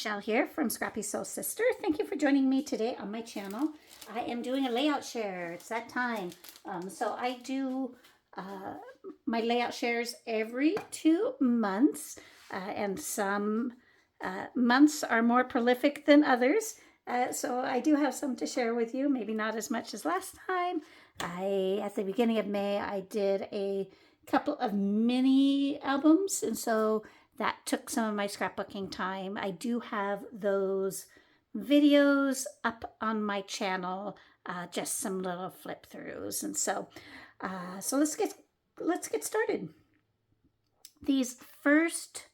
Michelle here from Scrappy Soul Sister. Thank you for joining me today on my channel. I am doing a layout share. It's that time. So I do my layout shares every 2 months, and some months are more prolific than others. So I do have some to share with you, maybe not as much as last time. At the beginning of May, I did a couple of mini albums, and so that took some of my scrapbooking time. I do have those videos up on my channel, just some little flip throughs. And so let's get started. These first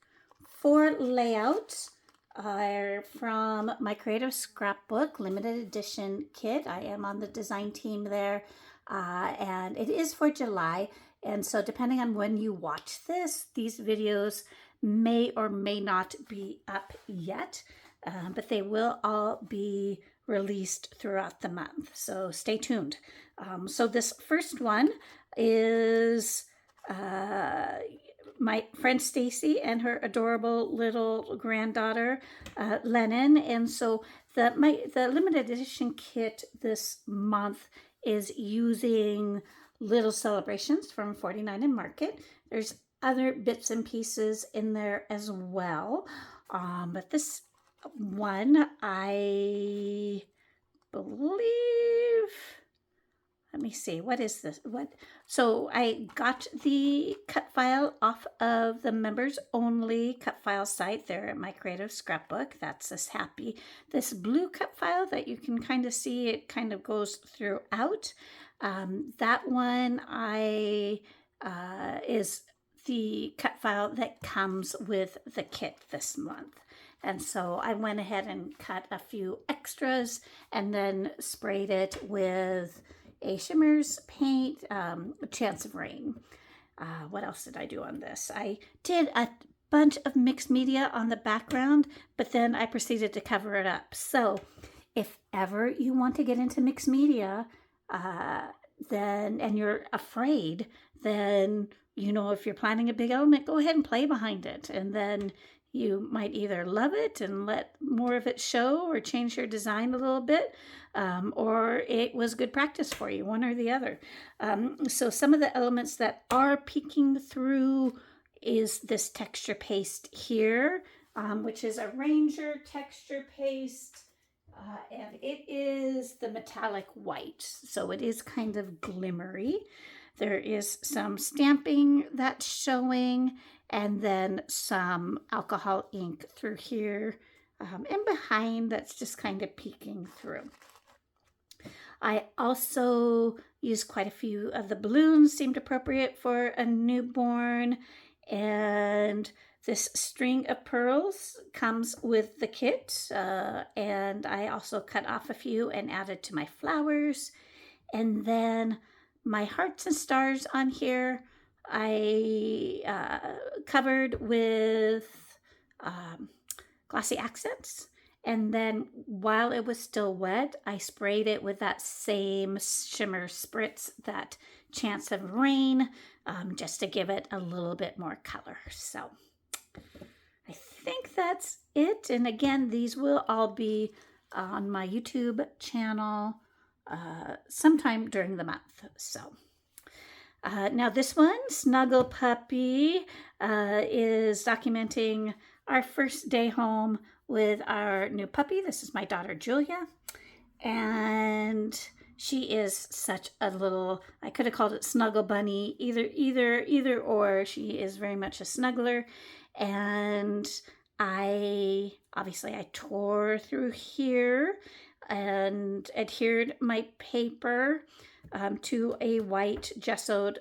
4 layouts are from my Creative Scrapbook limited edition kit. I am on the design team there, and it is for July. And so depending on when you watch this, these videos may or may not be up yet, but they will all be released throughout the month. So stay tuned. So this first one is my friend Stacy and her adorable little granddaughter Lennon. And so the limited edition kit this month is using little celebrations from 49 and Market. There's other bits and pieces in there as well, but this one, I believe, let me see, what is this? So I got the cut file off of the members only cut file site there at my Creative Scrapbook. That's this blue cut file that you can kind of see, it kind of goes throughout. That one is the cut file that comes with the kit this month. And so I went ahead and cut a few extras and then sprayed it with a Shimmers paint, Chance of Rain. What else did I do on this? I did a bunch of mixed media on the background, but then I proceeded to cover it up. So if ever you want to get into mixed media, and you're afraid, then, if you're planning a big element, go ahead and play behind it. And then you might either love it and let more of it show or change your design a little bit, or it was good practice for you, one or the other. So some of the elements that are peeking through is this texture paste here, which is a Ranger texture paste. And it is the metallic white, so it is kind of glimmery. There is some stamping that's showing, and then some alcohol ink through here and behind that's just kind of peeking through. I also used quite a few of the balloons, seemed appropriate for a newborn, and this string of pearls comes with the kit, and I also cut off a few and added to my flowers. And then my hearts and stars on here, I covered with glossy accents. And then while it was still wet, I sprayed it with that same shimmer spritz, that Chance of Rain, just to give it a little bit more color. So I think that's it. And again, these will all be on my YouTube channel sometime during the month. So now this one, Snuggle Puppy, is documenting our first day home with our new puppy. This is my daughter Julia, and she is such a little, I could have called it Snuggle Bunny, either or. She is very much a snuggler. And I tore through here and adhered my paper to a white gessoed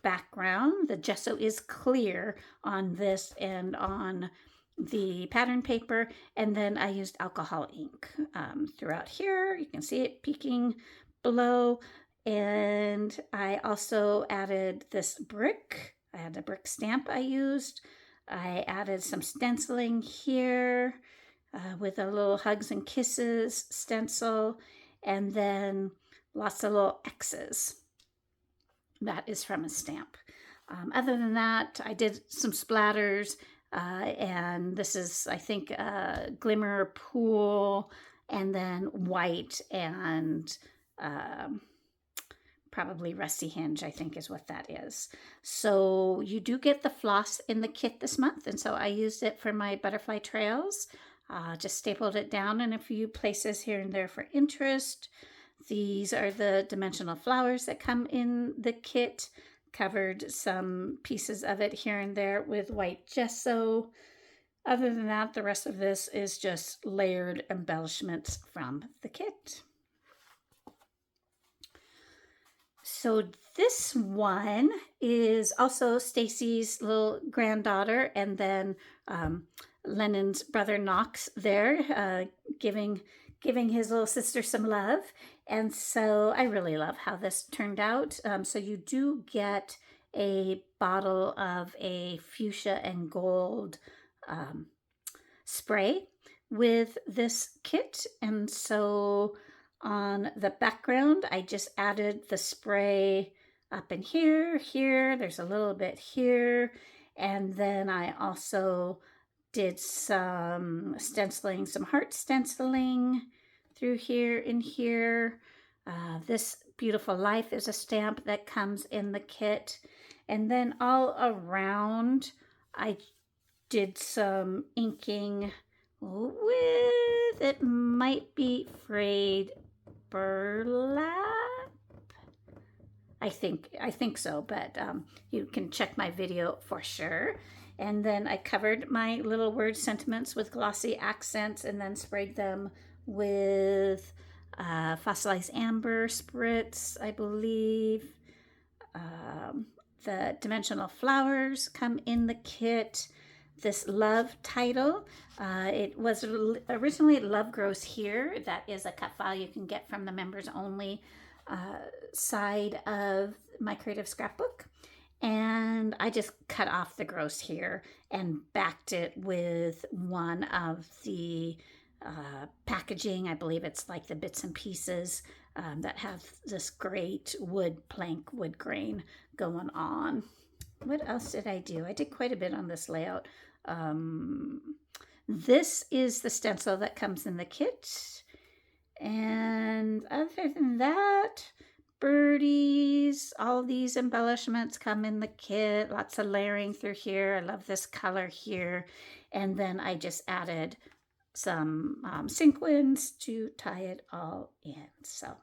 background. The gesso is clear on this and on the pattern paper, and then I used alcohol ink throughout here. You can see it peeking below, and I also added this brick. I had a brick stamp I used. I added some stenciling here with a little hugs and kisses stencil, and then lots of little X's. That is from a stamp. Other than that, I did some splatters And this is, I think, Glimmer Pool, and then white and um, probably Rusty Hinge, I think is what that is. So you do get the floss in the kit this month, and so I used it for my butterfly trails. Just stapled it down in a few places here and there for interest. These are the dimensional flowers that come in the kit. Covered some pieces of it here and there with white gesso. Other than that, the rest of this is just layered embellishments from the kit. So this one is also Stacy's little granddaughter, and then Lennon's brother Knox there, giving his little sister some love. And so I really love how this turned out. So you do get a bottle of a fuchsia and gold spray with this kit. And so on the background, I just added the spray up in here, there's a little bit here, and then I also did some stenciling, some heart stenciling through here and here. This Beautiful Life is a stamp that comes in the kit. And then all around, I did some inking with, it might be frayed burlap. I think so, but you can check my video for sure. And then I covered my little word sentiments with glossy accents and then sprayed them with fossilized amber spritz, I believe. The dimensional flowers come in the kit. This love title, it was originally Love Grows Here. That is a cut file you can get from the members only side of my creative scrapbook. And I just cut off the gross here and backed it with one of the packaging. I believe it's like the bits and pieces that have this great wood grain going on. What else did I do? I did quite a bit on this layout. This is the stencil that comes in the kit. And other than that, birdies, all these embellishments come in the kit. Lots of layering through here. I love this color here. And then I just added some sequins to tie it all in. So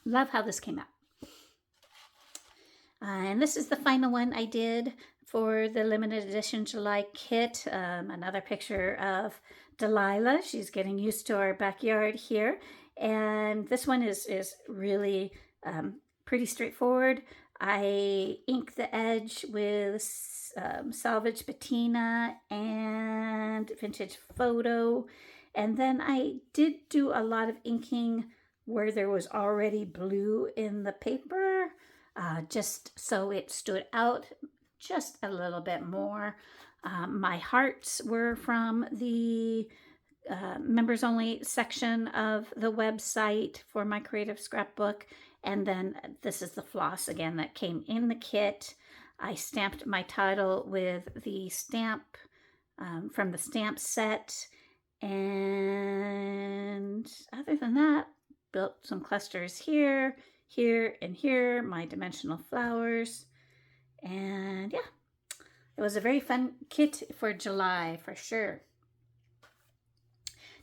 love how this came out. And this is the final one I did for the limited edition July kit. Another picture of Delilah. She's getting used to our backyard here. And this one is really pretty straightforward. I inked the edge with Salvage Patina and Vintage Photo. And then I did do a lot of inking where there was already blue in the paper, just so it stood out just a little bit more. My hearts were from the members only section of the website for my creative scrapbook. And then this is the floss again that came in the kit. I stamped my title with the stamp from the stamp set. And other than that, built some clusters here, and here, my dimensional flowers. And yeah, it was a very fun kit for July for sure.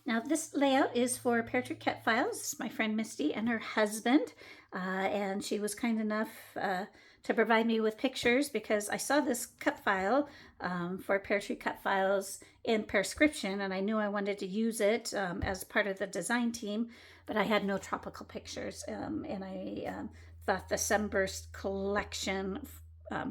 Now this layout is for Pear Tree Cut Files, my friend Misty and her husband, and she was kind enough to provide me with pictures because I saw this cut file for Pear Tree Cut Files in Pearscription, and I knew I wanted to use it as part of the design team, but I had no tropical pictures, and I thought the Sunburst collection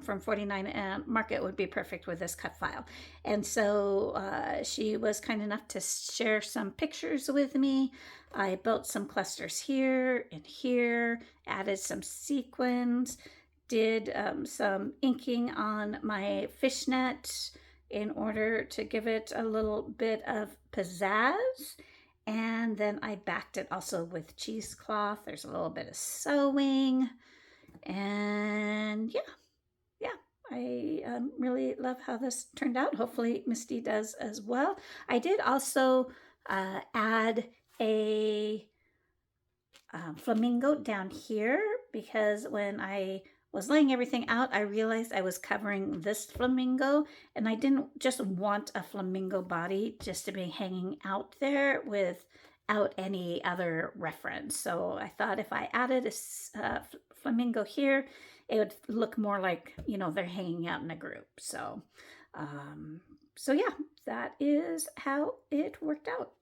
from 49 Market would be perfect with this cut file. And so she was kind enough to share some pictures with me. I built some clusters here and here, added some sequins, did some inking on my fishnet in order to give it a little bit of pizzazz. And then I backed it also with cheesecloth. There's a little bit of sewing. And yeah, I really love how this turned out. Hopefully Misty does as well. I did also add a flamingo down here because when I was laying everything out, I realized I was covering this flamingo, and I didn't just want a flamingo body just to be hanging out there without any other reference. So I thought if I added a flamingo here, it would look more like, you know, they're hanging out in a group. So yeah, that is how it worked out.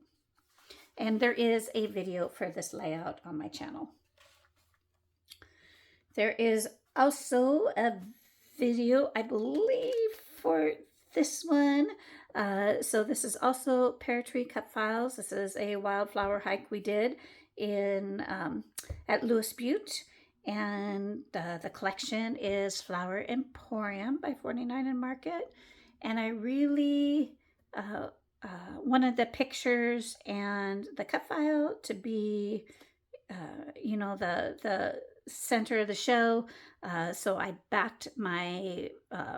And there is a video for this layout on my channel. There is also a video, I believe, for this one. So this is also Pear Tree Cut Files. This is a wildflower hike we did in at Lewis Butte. And the collection is Flower Emporium by 49 and Market. And I really wanted the pictures and the cut file to be, you know, the center of the show. So I backed my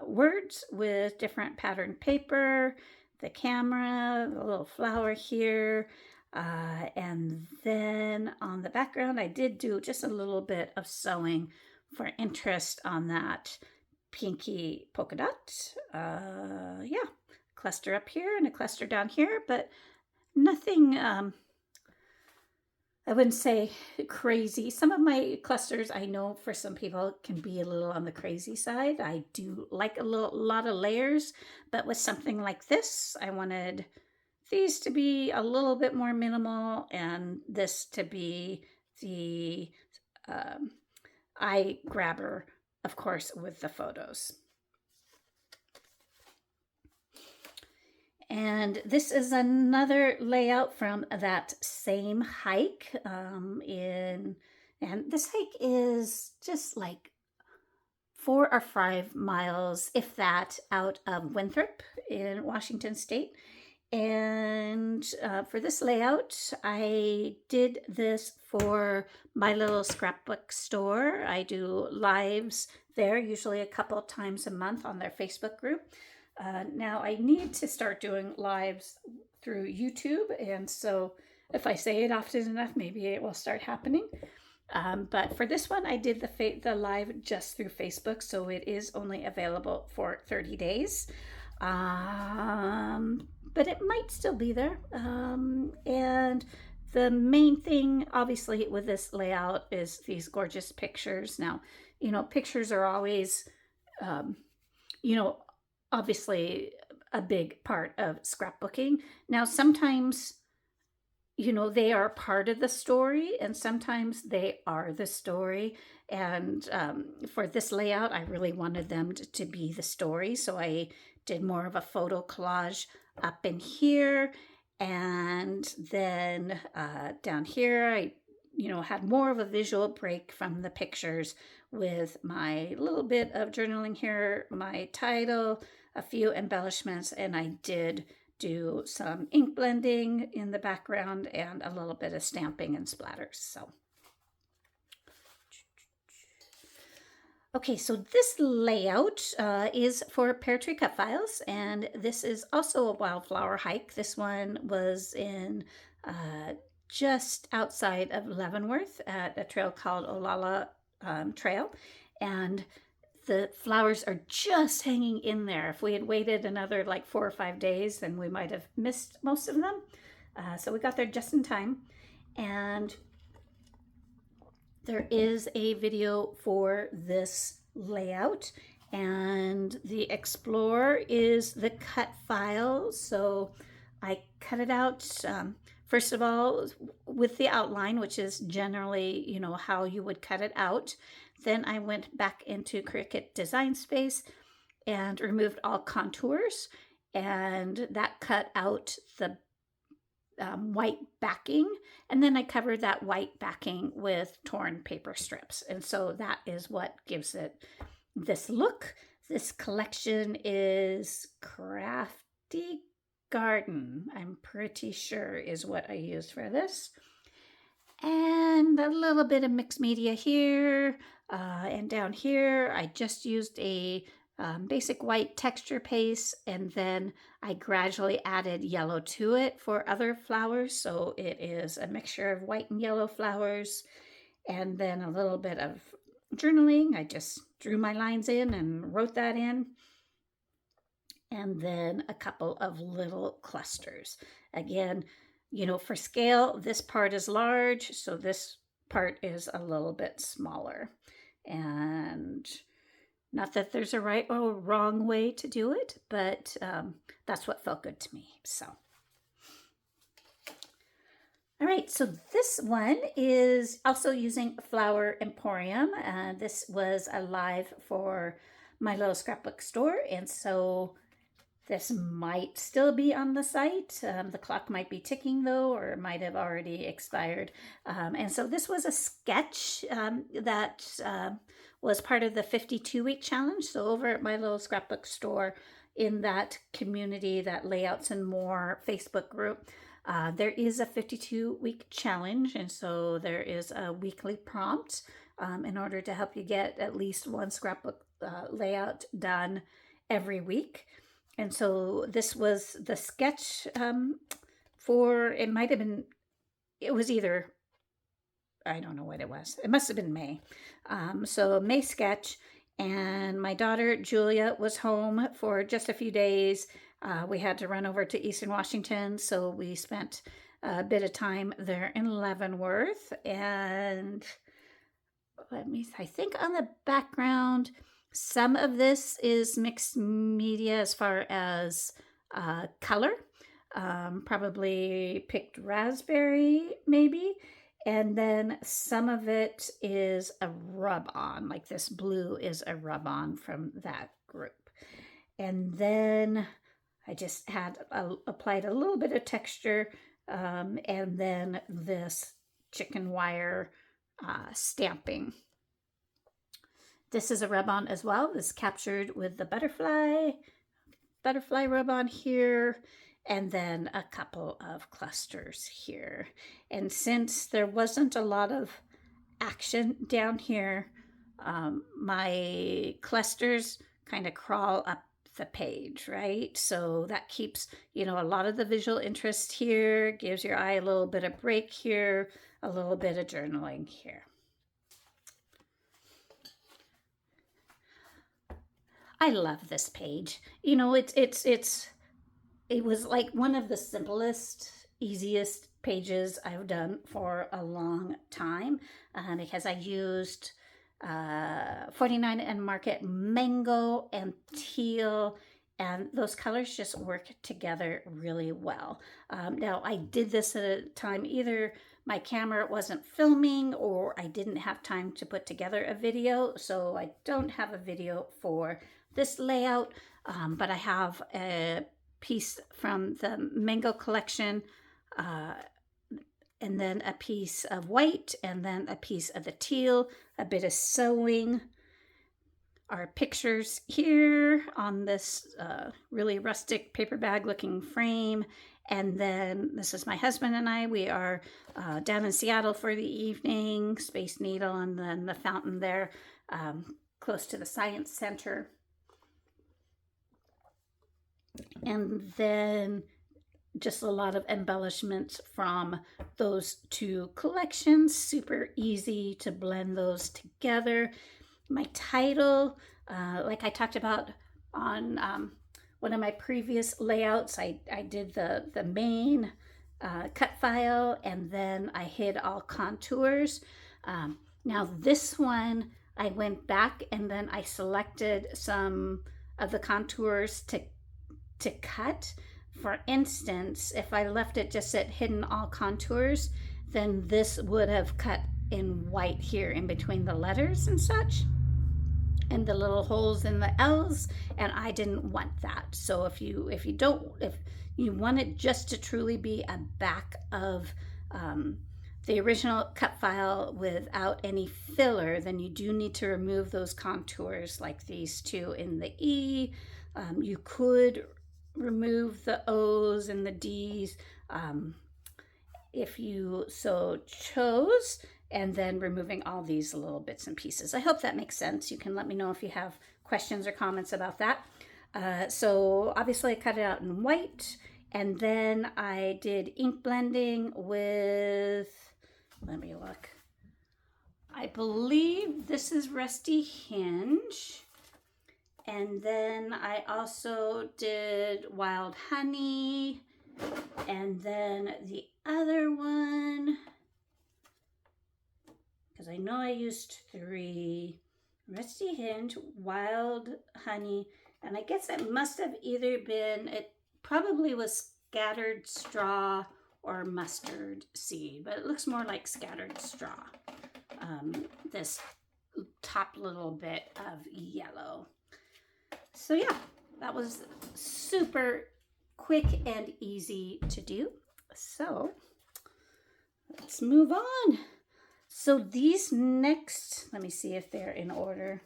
words with different patterned paper, the camera, the little flower here. And then on the background, I did do just a little bit of sewing for interest on that pinky polka dot. Yeah, cluster up here and a cluster down here, but nothing, I wouldn't say crazy. Some of my clusters, I know for some people can be a little on the crazy side. I do like a lot of layers, but with something like this, I wanted these to be a little bit more minimal and this to be the eye grabber, of course, with the photos. And this is another layout from that same hike. And this hike is just like 4 or 5 miles, if that, out of Winthrop in Washington State. And for this layout, I did this for my little scrapbook store. I do lives there, usually a couple times a month on their Facebook group. Now I need to start doing lives through YouTube, and so if I say it often enough, maybe it will start happening. But for this one, I did the live just through Facebook, so it is only available for 30 days. But it might still be there. And the main thing, obviously, with this layout is these gorgeous pictures. Now, you know, pictures are always, you know, obviously a big part of scrapbooking. Now, sometimes, you know, they are part of the story and sometimes they are the story. And for this layout, I really wanted them to be the story. So I did more of a photo collage up in here. And then down here, I, you know, had more of a visual break from the pictures with my little bit of journaling here, my title, a few embellishments, and I did do some ink blending in the background and a little bit of stamping and splatters. So, okay, so this layout is for Pear Tree Cut Files, and this is also a wildflower hike. This one was in just outside of Leavenworth at a trail called Olala Trail, and the flowers are just hanging in there. If we had waited another like 4 or 5 days, then we might have missed most of them. So we got there just in time. And there is a video for this layout. And the Explorer is the cut file. So I cut it out, first of all, with the outline, which is generally, you know, how you would cut it out. Then I went back into Cricut Design Space and removed all contours, and that cut out the white backing, and then I covered that white backing with torn paper strips, and so that is what gives it this look. This collection is Crafty Garden, I'm pretty sure is what I used for this. And a little bit of mixed media here and down here. I just used a basic white texture paste, and then I gradually added yellow to it for other flowers. So it is a mixture of white and yellow flowers, and then a little bit of journaling. I just drew my lines in and wrote that in, and then a couple of little clusters. Again, for scale, this part is large, so this part is a little bit smaller. And not that there's a right or wrong way to do it, but that's what felt good to me. So, all right, so this one is also using Flower Emporium. This was a live for my little scrapbook store, and so this might still be on the site. The clock might be ticking though, or it might have already expired. And so this was a sketch that was part of the 52-week challenge. So over at my little scrapbook store, in that community, that Layouts and More Facebook group, there is a 52-week challenge. And so there is a weekly prompt in order to help you get at least one scrapbook layout done every week. And so this was the sketch for, it was either, I don't know what it was. It must have been May. So May sketch, and my daughter Julia was home for just a few days. We had to run over to Eastern Washington, so we spent a bit of time there in Leavenworth. And I think on the background, some of this is mixed media as far as color, probably picked raspberry maybe, and then some of it is a rub-on, like this blue is a rub-on from that group. And then I just had applied a little bit of texture, and then this chicken wire stamping. This is a rub-on as well. This is captured with the butterfly rub-on here, and then a couple of clusters here. And since there wasn't a lot of action down here, my clusters kind of crawl up the page, right? So that keeps, a lot of the visual interest here, gives your eye a little bit of break here, a little bit of journaling here. I love this page. It was like one of the simplest, easiest pages I've done for a long time, because I used 49 and Market Mango and Teal, and those colors just work together really well. Now, I did this at a time either my camera wasn't filming or I didn't have time to put together a video, so I don't have a video for this layout, but I have a piece from the Mango collection, and then a piece of white, and then a piece of the teal, a bit of sewing. Our pictures here on this really rustic paper bag looking frame. And then this is my husband and I. We are down in Seattle for the evening, Space Needle, and then the fountain there close to the Science Center. And then just a lot of embellishments from those two collections. Super easy to blend those together. My title, like I talked about on one of my previous layouts, I did the main cut file, and then I hid all contours. Now this one, I went back and then I selected some of the contours to cut. For instance, if I left it just at hidden all contours, then this would have cut in white here in between the letters and such, and the little holes in the L's, and I didn't want that. So if you want it just to truly be a back of the original cut file without any filler, then you do need to remove those contours like these two in the E. You could remove the O's and the D's if you so chose, and then removing all these little bits and pieces. I hope that makes sense. You can let me know if you have questions or comments about that. So obviously I cut it out in white, and then I did ink blending with, let me look. I believe this is Rusty Hinge. And then I also did Wild Honey. And then the other one, because I know I used 3, Rusty Hinge, Wild Honey, and I guess it must have either been, it probably was scattered straw or mustard seed, but it looks more like scattered straw. This top little bit of yellow. So yeah, that was super quick and easy to do. So let's move on. So these next, let me see if they're in order.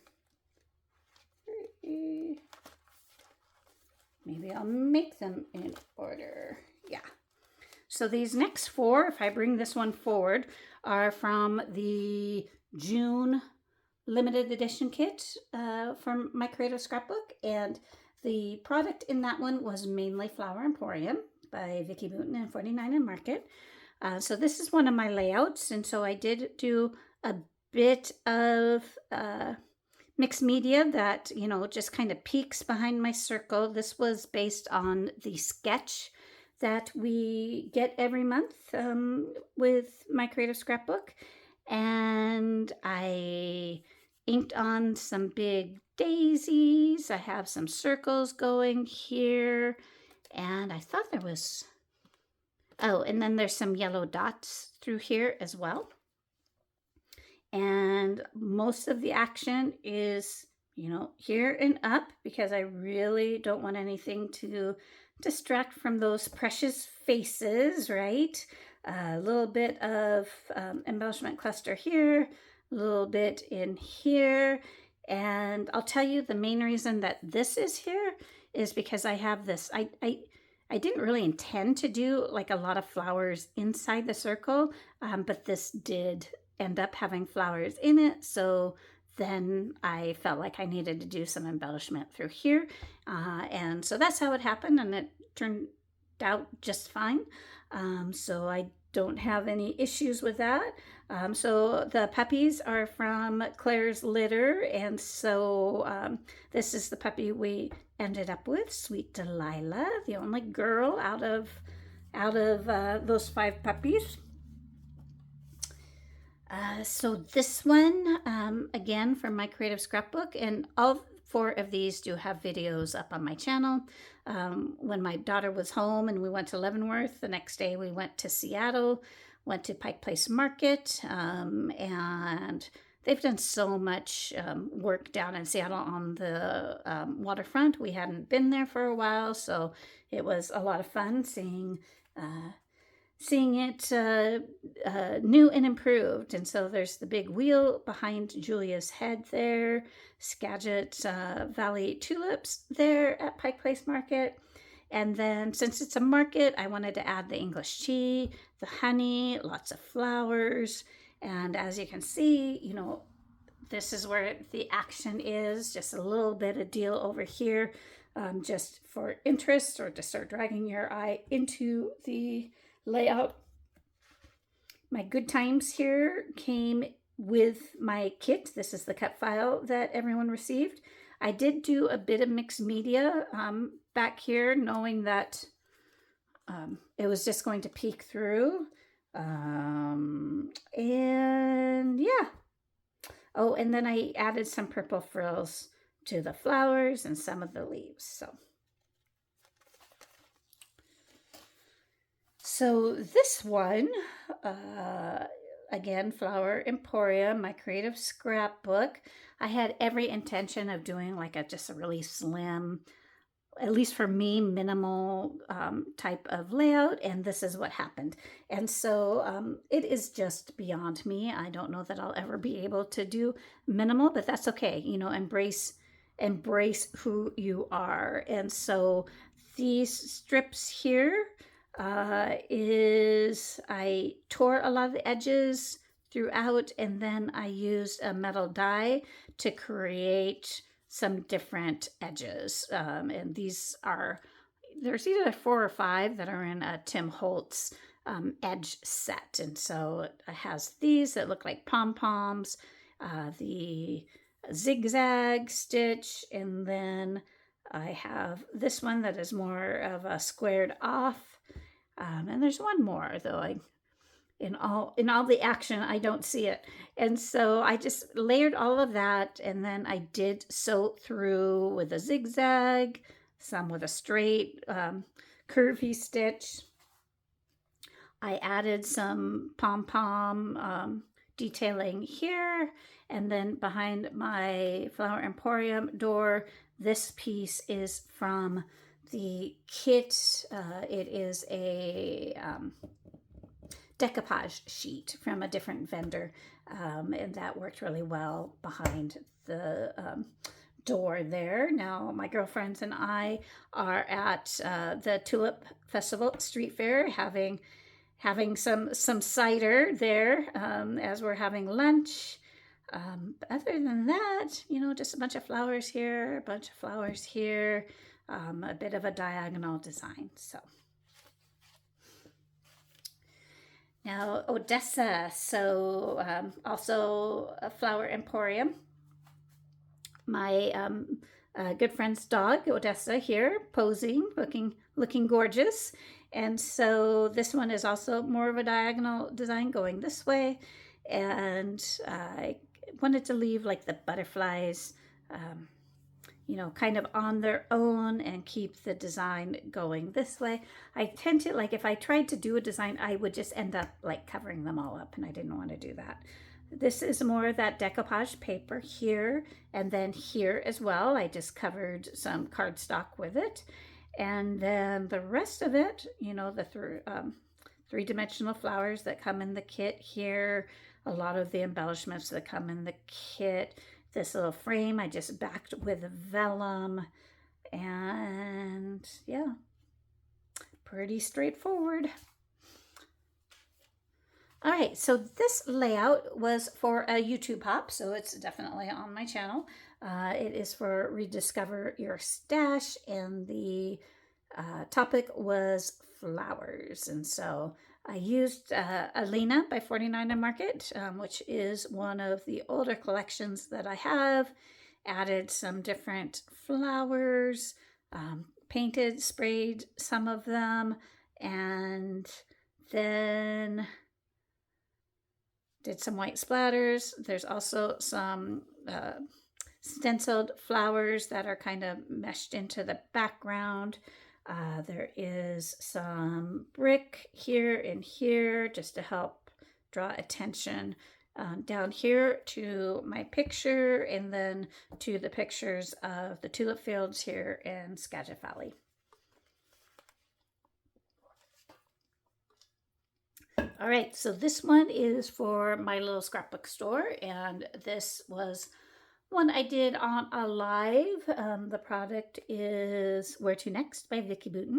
Maybe I'll make them in order. Yeah. So these next 4, if I bring this one forward, are from the June limited edition kit from my Creative Scrapbook. And the product in that one was mainly Flower Emporium by Vicki Booten and 49 and Market. So this is one of my layouts. And so I did do a bit of mixed media that, you know, just kind of peeks behind my circle. This was based on the sketch that we get every month with my Creative Scrapbook. And I inked on some big daisies. I have some circles going here. And I thought there was, oh, and then there's some yellow dots through here as well. And most of the action is, you know, here and up, because I really don't want anything to distract from those precious faces, right? A little bit of embellishment cluster here, a little bit in here. And I'll tell you the main reason that this is here is because I have this, I didn't really intend to do like a lot of flowers inside the circle, but this did end up having flowers in it. So then I felt like I needed to do some embellishment through here. And so that's how it happened, and it turned out just fine. So I don't have any issues with that. So the puppies are from Claire's litter, and so this is the puppy we ended up with, Sweet Delilah, the only girl out of those 5 puppies. So this one, again, from my Creative Scrapbook, and all 4 of these do have videos up on my channel. When my daughter was home and we went to Leavenworth, the next day we went to Seattle, went to Pike Place Market, and they've done so much work down in Seattle on the waterfront. We hadn't been there for a while, so it was a lot of fun seeing it new and improved. And so there's the big wheel behind Julia's head there, Skagit Valley tulips there at Pike Place Market. And then since it's a market, I wanted to add the English tea, the honey, lots of flowers. And as you can see, you know, this is where the action is, just a little bit of deal over here, just for interest or to start dragging your eye into the layout. My good times here came with my kit. This is the cut file that everyone received. I did do a bit of mixed media back here, knowing that it was just going to peek through. And yeah. Oh, and then I added some purple frills to the flowers and some of the leaves. So this one, again, Flower Emporium, my Creative Scrapbook. I had every intention of doing like just a really slim, at least for me, minimal type of layout, and this is what happened. And so it is just beyond me. I don't know that I'll ever be able to do minimal, but that's okay. You know, embrace who you are. And so these strips here, I tore a lot of the edges throughout, and then I used a metal die to create some different edges. And there's either 4 or 5 that are in a Tim Holtz edge set. And so it has these that look like pom-poms, the zigzag stitch, and then I have this one that is more of a squared off. And there's one more, though in all the action I don't see it. And so I just layered all of that, and then I did sew through with a zigzag, some with a straight curvy stitch. I added some pom-pom detailing here, and then behind my Flower Emporium door, this piece is from the kit. It is a decoupage sheet from a different vendor, and that worked really well behind the door there. Now my girlfriends and I are at the Tulip Festival Street Fair having some cider there as we're having lunch. Other than that, just a bunch of flowers here, a bunch of flowers here, a bit of a diagonal design. So now Odessa, so also a Flower Emporium. My good friend's dog, Odessa, here, posing, looking gorgeous. And so this one is also more of a diagonal design going this way. And I wanted to leave like the butterflies, kind of on their own and keep the design going this way. I tend to, like, if I tried to do a design, I would just end up like covering them all up, and I didn't want to do that. This is more of that decoupage paper here, and then here as well. I just covered some cardstock with it. And then the rest of it, the three-dimensional flowers that come in the kit here, a lot of the embellishments that come in the kit. This little frame I just backed with vellum, and yeah, pretty straightforward. All right, so this layout was for a YouTube hop, so it's definitely on my channel. It is for Rediscover Your Stash, and the topic was flowers. And so I used Alina by 49 Market, which is one of the older collections that I have. Added some different flowers, painted, sprayed some of them, and then did some white splatters. There's also some stenciled flowers that are kind of meshed into the background. There is some brick here and here just to help draw attention down here to my picture, and then to the pictures of the tulip fields here in Skagit Valley. All right, so this one is for my little scrapbook store, and this was one I did on a live. The product is Where to Next by Vicki Boutin.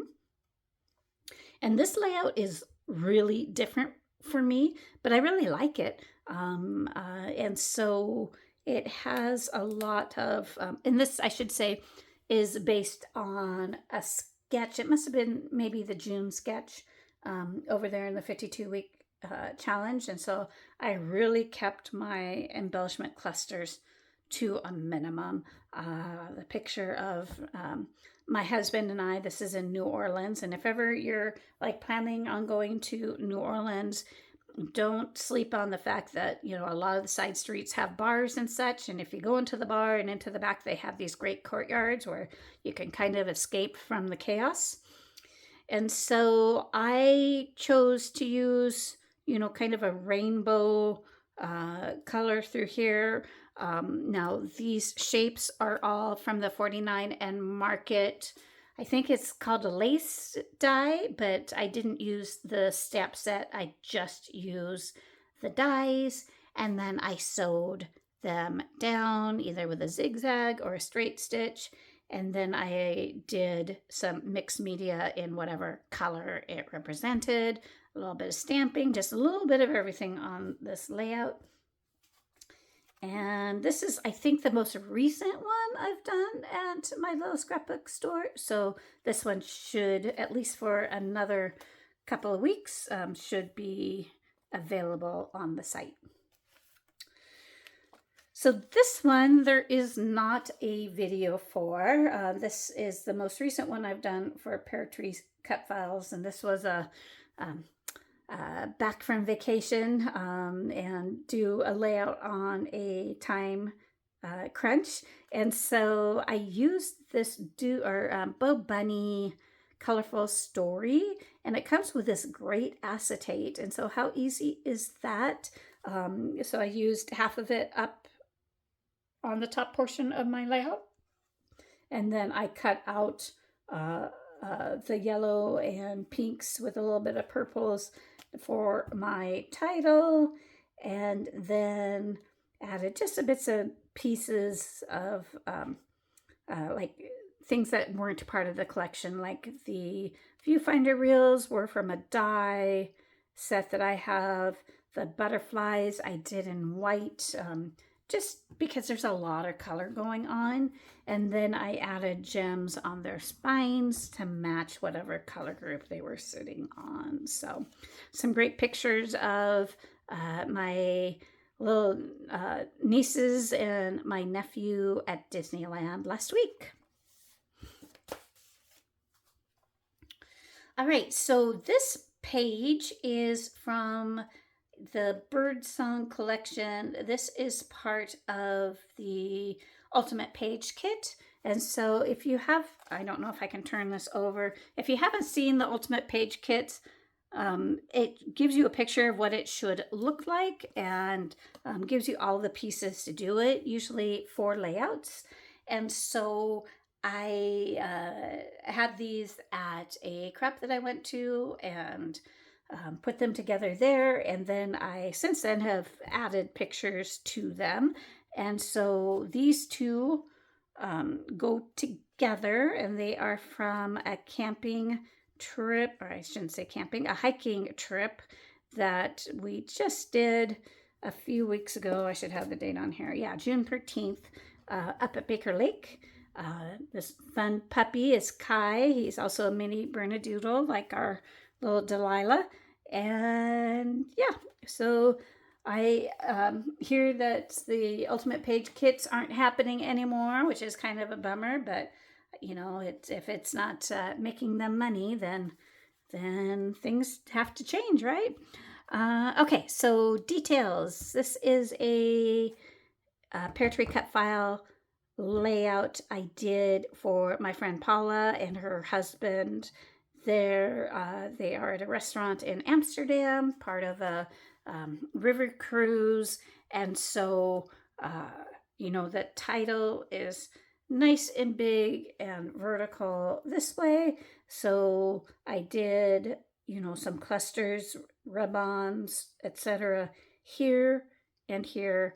And this layout is really different for me, but I really like it. And so it has a lot of, and this, I should say, is based on a sketch. It must have been maybe the June sketch over there in the 52-week challenge. And so I really kept my embellishment clusters to a minimum. The picture of my husband and I, this is in New Orleans. And if ever you're like planning on going to New Orleans, don't sleep on the fact that, a lot of the side streets have bars and such. And if you go into the bar and into the back, they have these great courtyards where you can kind of escape from the chaos. And so I chose to use, kind of a rainbow color through here. Now these shapes are all from the 49 Market. I think it's called a lace die, but I didn't use the stamp set. I just used the dies, and then I sewed them down either with a zigzag or a straight stitch. And then I did some mixed media in whatever color it represented, a little bit of stamping, just a little bit of everything on this layout. And this is, I think, the most recent one I've done at my little scrapbook store. So this one should, at least for another couple of weeks, should be available on the site. So this one, there is not a video for. This is the most recent one I've done for Pear Tree cut files, and this was a back from vacation and do a layout on a time crunch. And so I used this Bo Bunny colorful story, and it comes with this great acetate. And so how easy is that? So I used half of it up on the top portion of my layout, and then I cut out the yellow and pinks with a little bit of purples for my title, and then added just a bits of pieces of like things that weren't part of the collection, like the viewfinder reels were from a die set that I have. The butterflies I did in white, just because there's a lot of color going on. And then I added gems on their spines to match whatever color group they were sitting on. So some great pictures of my little nieces and my nephew at Disneyland last week. All right, so this page is from the Birdsong collection. This is part of the Ultimate Page Kit. And so if you have, I don't know if I can turn this over. If you haven't seen the Ultimate Page Kit, it gives you a picture of what it should look like, and gives you all the pieces to do it, usually 4 layouts. And so I had these at a crep that I went to, and put them together there, and then I since then have added pictures to them. And so these two go together, and they are from a camping trip, or I shouldn't say camping, a hiking trip that we just did a few weeks ago. I should have the date on here. Yeah, June 13th, up at Baker Lake. This fun puppy is Kai. He's also a mini Bernedoodle, like our little Delilah. And yeah, so I hear that the Ultimate Page Kits aren't happening anymore, which is kind of a bummer, but you know, if it's not making them money, then things have to change, right? Okay, so details. This is a Pear Tree cut file layout I did for my friend Paula and her husband. They are at a restaurant in Amsterdam, part of a river cruise. And so, you know, the title is nice and big and vertical this way. So I did, you know, some clusters, rub-ons, etc. here and here.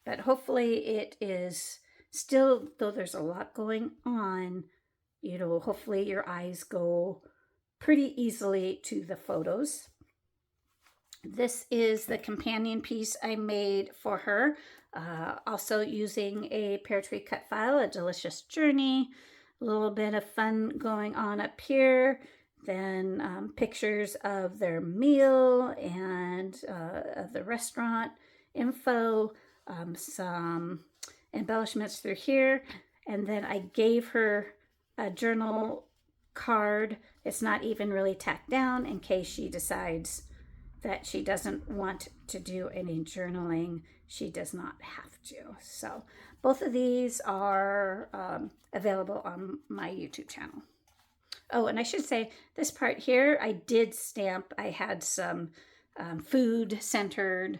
But hopefully it is still, though there's a lot going on, you know, hopefully your eyes go pretty easily to the photos. This is the companion piece I made for her, also using a Pear Tree cut file, A Delicious Journey, a little bit of fun going on up here, then pictures of their meal and of the restaurant info, some embellishments through here, and then I gave her a journal card. It's not even really tacked down in case she decides that she doesn't want to do any journaling. She does not have to. So both of these are available on my YouTube channel. Oh, and I should say this part here, I did stamp. I had some food-centered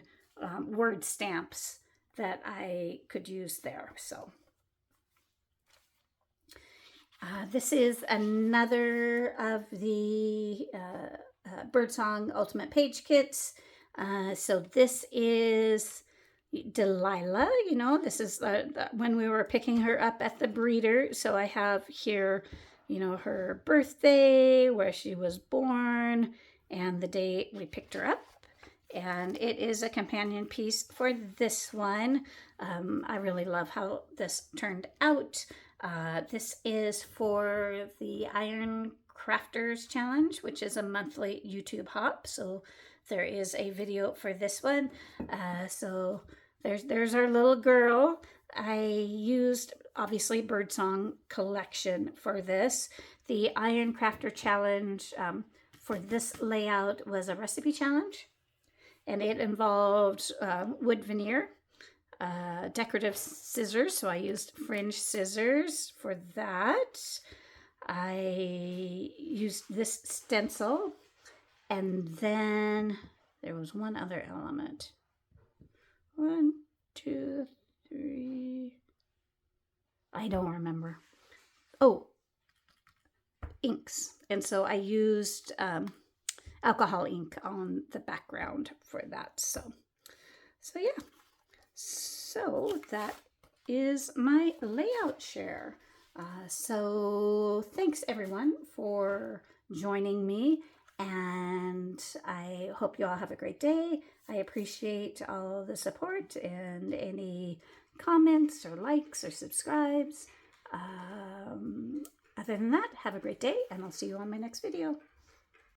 word stamps that I could use there. So this is another of the Birdsong Ultimate Page Kits. So this is Delilah. You know, this is when we were picking her up at the breeder. So I have here, you know, her birthday, where she was born, and the day we picked her up. and it is a companion piece for this one. I really love how this turned out. This is for the Iron Crafters Challenge, which is a monthly YouTube hop. So there is a video for this one. So there's our little girl. I used obviously Birdsong Collection for this. The Iron Crafter Challenge for this layout was a recipe challenge, and it involved wood veneer, decorative scissors, so I used fringe scissors for that. I used this stencil, and then there was one other element. 1, 2, 3. I don't remember. Oh, inks. And so I used alcohol ink on the background for that. So yeah. So that is my layout share. So thanks everyone for joining me, and I hope you all have a great day. I appreciate all the support and any comments or likes or subscribes. Other than that, have a great day, and I'll see you on my next video.